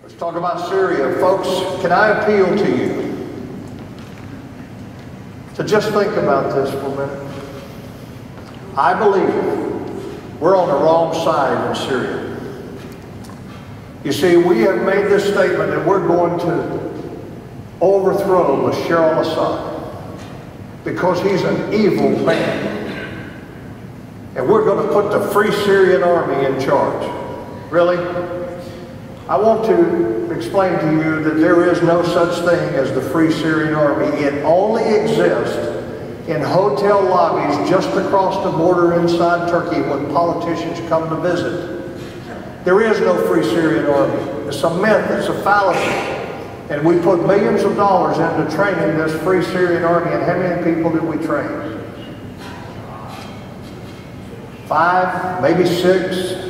Let's talk about Syria. Folks, can I appeal to you to just think about this for a minute? I believe we're on the wrong side in Syria. You see, we have made this statement that we're going to overthrow Bashar al-Assad because he's an evil man. And we're going to put the Free Syrian Army in charge. Really? I want to explain to you that there is no such thing as the Free Syrian Army. It only exists in hotel lobbies just across the border inside Turkey when politicians come to visit. There is no Free Syrian Army. It's a myth, it's a fallacy. And we put millions of dollars into training this Free Syrian Army, and how many people did we train? 5, maybe 6.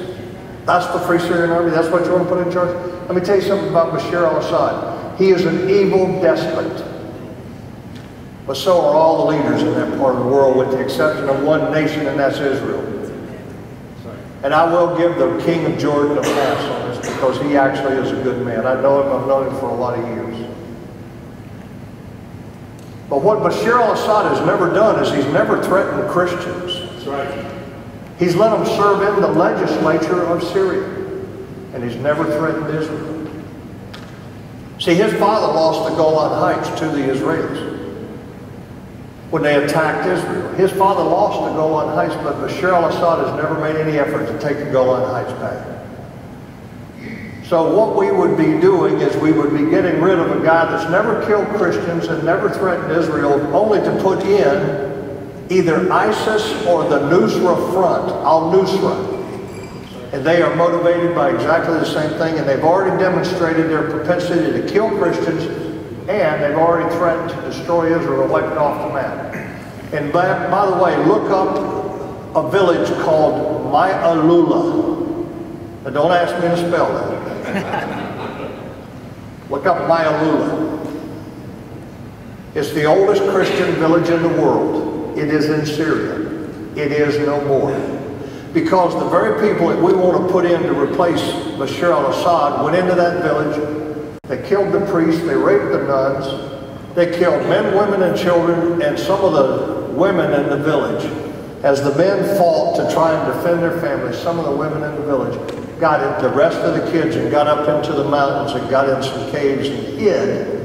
That's the Free Syrian Army? That's what you want to put in charge? Let me tell you something about Bashar al-Assad. He is an evil despot. But so are all the leaders in that part of the world, with the exception of one nation, and that's Israel. And I will give the king of Jordan a pass on this because he actually is a good man. I know him, I've known him for a lot of years. But what Bashar al-Assad has never done is he's never threatened Christians. That's right. He's let them serve in the legislature of Syria, and he's never threatened Israel. See, his father lost the Golan Heights to the Israelis when they attacked Israel. His father lost the Golan Heights, but Bashar al-Assad has never made any effort to take the Golan Heights back. So what we would be doing is we would be getting rid of a guy that's never killed Christians and never threatened Israel, only to put in either ISIS or the Nusra Front, al-Nusra. And they are motivated by exactly the same thing, and they've already demonstrated their propensity to kill Christians, and they've already threatened to destroy Israel, wipe it off the map. And by the way, look up a village called Ma'alula. Now don't ask me to spell that. Look up Ma'alula. It's the oldest Christian village in the world. It is in Syria. It is no more. Because the very people that we want to put in to replace Bashar al-Assad went into that village. They killed the priests, they raped the nuns, they killed men, women, and children, and some of the women in the village. As the men fought to try and defend their families, some of the women in the village got it, the rest of the kids, and got up into the mountains and got in some caves and hid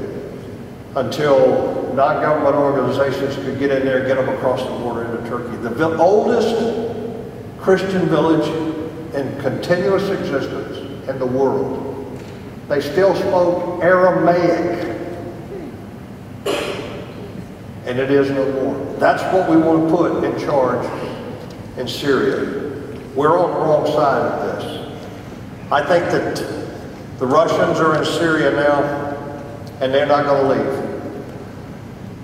until non-government organizations could get in there and get them across the border into Turkey. The oldest Christian village in continuous existence in the world. They still spoke Aramaic. And it is no more. That's what we want to put in charge in Syria. We're on the wrong side of this. I think that the Russians are in Syria now, and they're not going to leave.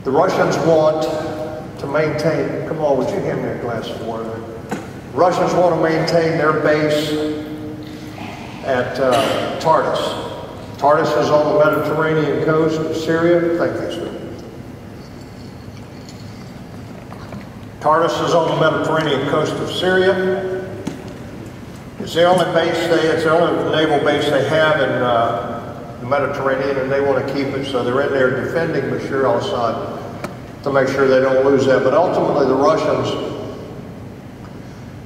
The Russians want to maintain, come on, would you hand me a glass of water? Russians want to maintain their base at Tartus. Tartus is on the Mediterranean coast of Syria. Thank you, sir. Tartus is on the Mediterranean coast of Syria. It's the only base it's the only naval base they have in the Mediterranean, and they want to keep it. So they're in there defending Bashar al-Assad to make sure they don't lose that. But ultimately, the Russians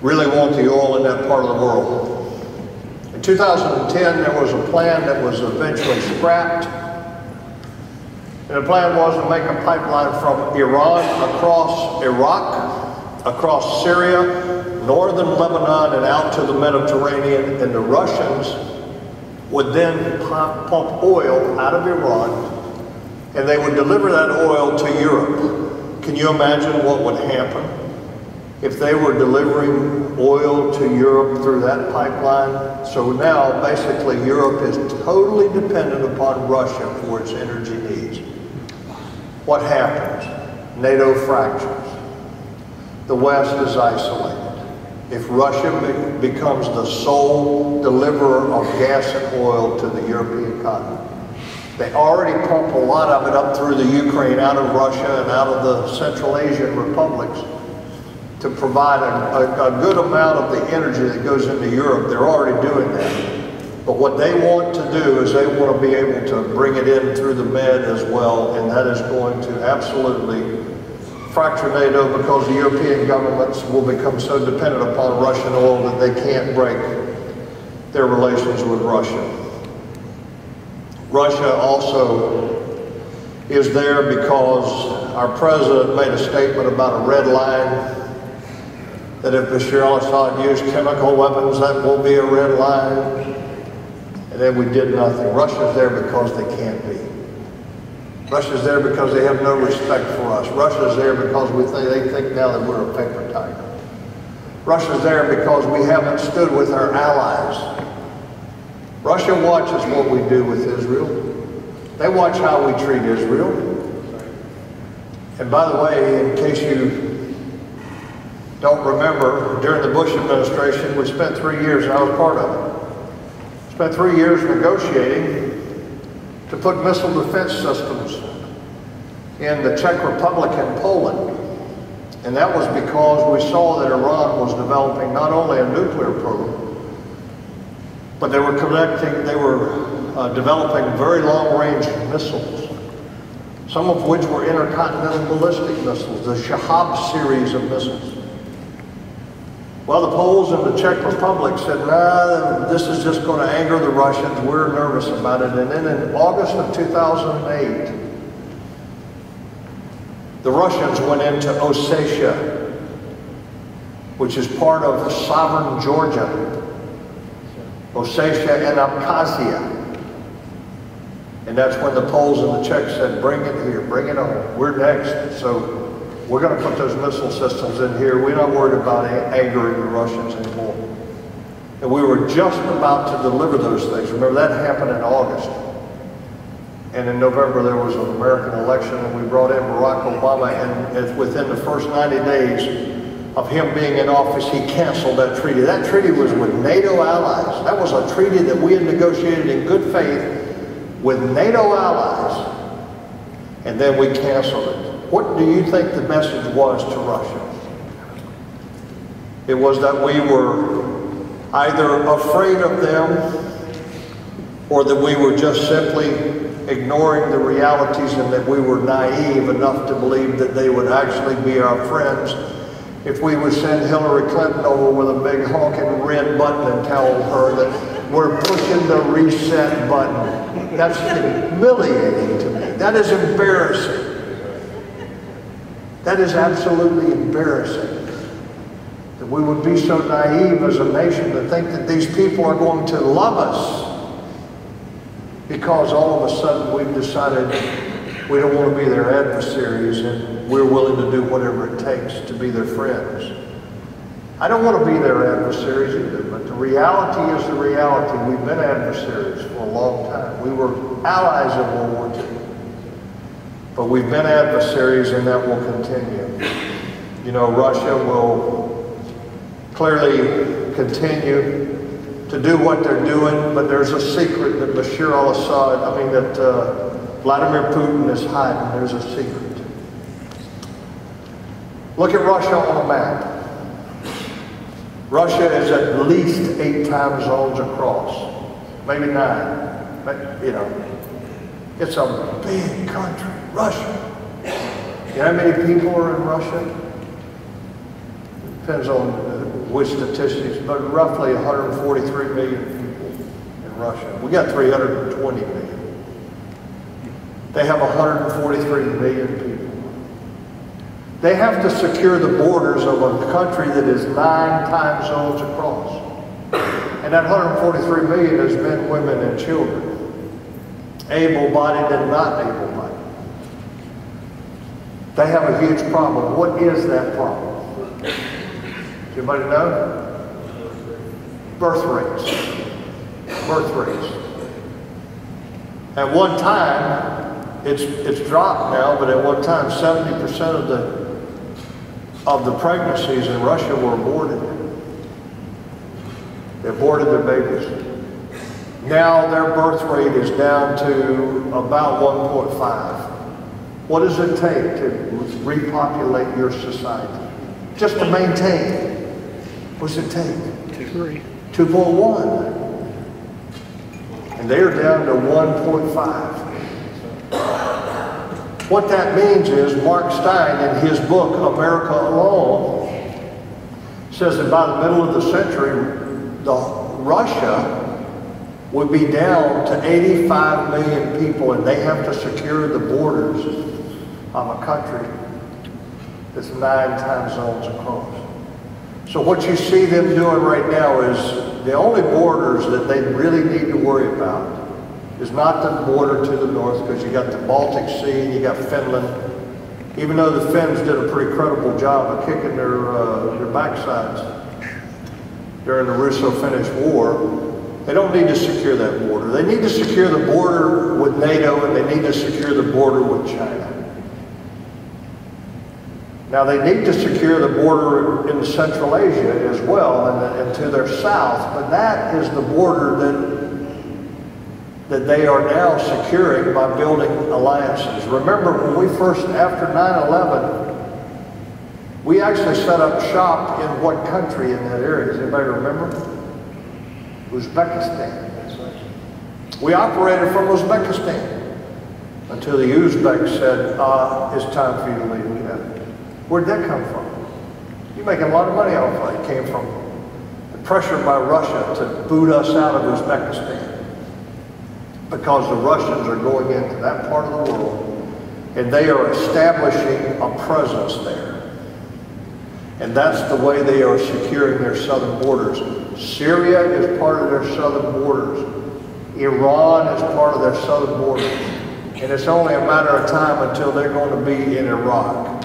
really want the oil in that part of the world. In 2010, there was a plan that was eventually scrapped. And the plan was to make a pipeline from Iran across Iraq, across Syria, northern Lebanon, and out to the Mediterranean. And the Russians would then pump oil out of Iran, and they would deliver that oil to Europe. Can you imagine what would happen if they were delivering oil to Europe through that pipeline? So now, basically, Europe is totally dependent upon Russia for its energy needs. What happens? NATO fractures. The West is isolated. If Russia becomes the sole deliverer of gas and oil to the European continent, they already pump a lot of it up through the Ukraine, out of Russia and out of the Central Asian republics to provide a good amount of the energy that goes into Europe. They're already doing that. But what they want to do is they want to be able to bring it in through the Med as well, and that is going to absolutely fracture NATO, because the European governments will become so dependent upon Russian oil that they can't break their relations with Russia. Russia also is there because our president made a statement about a red line, that if Bashar al-Assad used chemical weapons, that will be a red line. And then we did nothing. Russia's there because they can't be. Russia's there because they have no respect for us. Russia's there because they think now that we're a paper tiger. Russia's there because we haven't stood with our allies. Russia watches what we do with Israel. They watch how we treat Israel. And by the way, in case you don't remember, during the Bush administration, we spent 3 years, and I was part of it, spent 3 years negotiating to put missile defense systems in the Czech Republic and Poland. And that was because we saw that Iran was developing not only a nuclear program, but they were developing very long-range missiles, some of which were intercontinental ballistic missiles, the Shahab series of missiles. Well, the Poles and the Czech Republic said, nah, this is just going to anger the Russians. We're nervous about it. And then in August of 2008, the Russians went into Ossetia, which is part of sovereign Georgia, Ossetia and Abkhazia. And that's when the Poles and the Czechs said, bring it here, bring it on. We're next. So we're going to put those missile systems in here. We're not worried about angering the Russians anymore. And we were just about to deliver those things. Remember, that happened in August. And in November, there was an American election, and we brought in Barack Obama, and within the first 90 days of him being in office, he canceled that treaty. That treaty was with NATO allies. That was a treaty that we had negotiated in good faith with NATO allies, and then we canceled it. What do you think the message was to Russia? It was that we were either afraid of them, or that we were just simply ignoring the realities, and that we were naive enough to believe that they would actually be our friends if we would send Hillary Clinton over with a big honking red button and tell her that we're pushing the reset button. That's humiliating to me. That is embarrassing. That is absolutely embarrassing. That we would be so naive as a nation to think that these people are going to love us because all of a sudden we've decided we don't want to be their adversaries, and we're willing to do whatever it takes to be their friends. I don't want to be their adversaries either, but the reality is the reality. We've been adversaries for a long time. We were allies in World War II. But we've been adversaries, and that will continue. You know, Russia will clearly continue to do what they're doing, but there's a secret that Bashar al-Assad, that Vladimir Putin is hiding. There's a secret. Look at Russia on a map. Russia is at least 8 time zones across, maybe 9. But, you know, it's a big country, Russia. You know how many people are in Russia? Depends on which statistics, but roughly 143 million people in Russia. We got 320 million. They have 143 million people. They have to secure the borders of a country that is 9 time zones across. And that 143 million is men, women, and children. Able-bodied and not able-bodied. They have a huge problem. What is that problem? Does anybody know? Birth rates. Birth rates. At one time, it's dropped now, but at one time, 70% of the pregnancies in Russia were aborted. They aborted their babies. Now their birth rate is down to about 1.5. What does it take to repopulate your society? Just to maintain. What does it take? 2.1. and they are down to 1.5. What that means is Mark Stein, in his book, America Alone, says that by the middle of the century, Russia would be down to 85 million people, and they have to secure the borders of a country that's 9 time zones across. So what you see them doing right now is the only borders that they really need to worry about is not the border to the north, because you got the Baltic Sea and you got Finland. Even though the Finns did a pretty credible job of kicking their backsides during the Russo-Finnish War, they don't need to secure that border. They need to secure the border with NATO, and they need to secure the border with China. Now they need to secure the border in Central Asia as well, and to their south, but that is the border that they are now securing by building alliances. Remember, when we first, after 9/11, we actually set up shop in what country in that area? Does anybody remember? Uzbekistan. We operated from Uzbekistan until the Uzbeks said, it's time for you to leave. Where'd that come from? You're making a lot of money off of it. It came from the pressure by Russia to boot us out of Uzbekistan, because the Russians are going into that part of the world and they are establishing a presence there. And that's the way they are securing their southern borders. Syria is part of their southern borders. Iran is part of their southern borders. And it's only a matter of time until they're going to be in Iraq,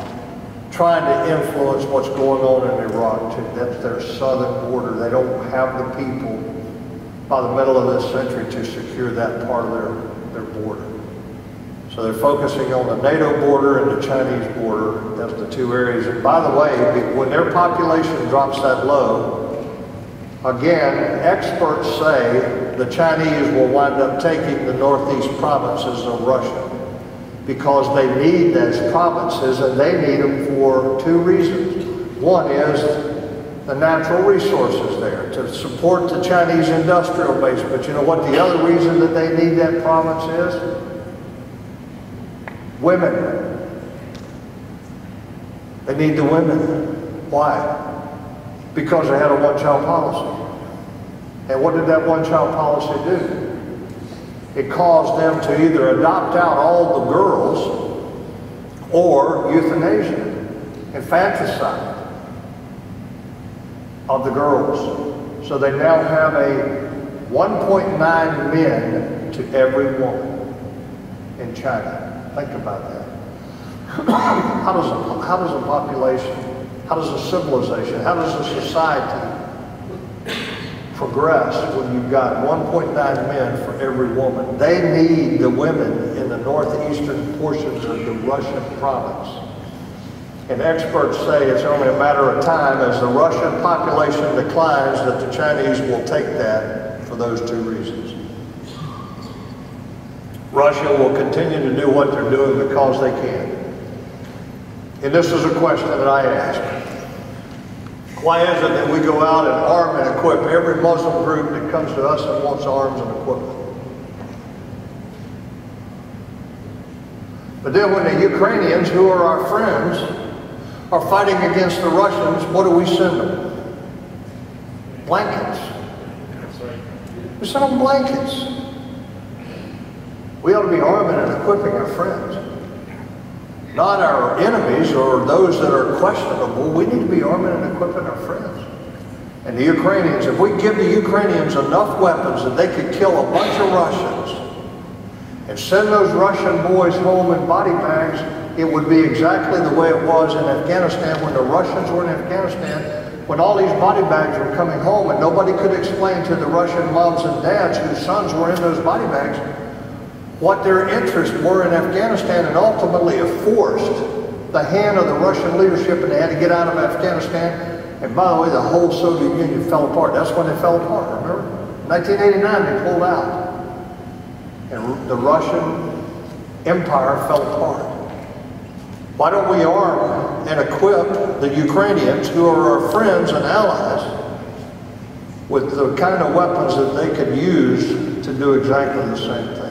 trying to influence what's going on in Iraq too. That's their southern border. They don't have the people by the middle of this century to secure that part of their border. So they're focusing on the NATO border and the Chinese border. That's the two areas. And by the way, when their population drops that low, again, experts say the Chinese will wind up taking the northeast provinces of Russia, because they need those provinces, and they need them for 2 reasons. One is the natural resources there to support the Chinese industrial base. But you know what the other reason that they need that province is? Women. They need the women. Why? Because they had a one-child policy. And what did that one-child policy do? It caused them to either adopt out all the girls or euthanasia, infanticide of the girls. So they now have a 1.9 men to every woman in China. Think about that. How does a population, how does a civilization, how does a society progress when you've got 1.9 men for every woman? They need the women in the northeastern portions of the Russian province. And experts say it's only a matter of time, as the Russian population declines, that the Chinese will take that for those 2 reasons. Russia will continue to do what they're doing because they can. And this is a question that I ask. Why is it that we go out and arm and equip every Muslim group that comes to us and wants arms and equipment? But then when the Ukrainians, who are our friends, are fighting against the Russians, what do we send them? Blankets. We send them blankets. We ought to be arming and equipping our friends, not our enemies or those that are questionable. We need to be arming and equipping our friends. And the Ukrainians, if we give the Ukrainians enough weapons that they could kill a bunch of Russians and send those Russian boys home in body bags, it would be exactly the way it was in Afghanistan when the Russians were in Afghanistan, when all these body bags were coming home and nobody could explain to the Russian moms and dads whose sons were in those body bags what their interests were in Afghanistan, and ultimately it forced the hand of the Russian leadership, and they had to get out of Afghanistan. And by the way, the whole Soviet Union fell apart. That's when they fell apart, remember? 1989, they pulled out. And the Russian Empire fell apart. Why don't we arm and equip the Ukrainians, who are our friends and allies, with the kind of weapons that they could use to do exactly the same thing.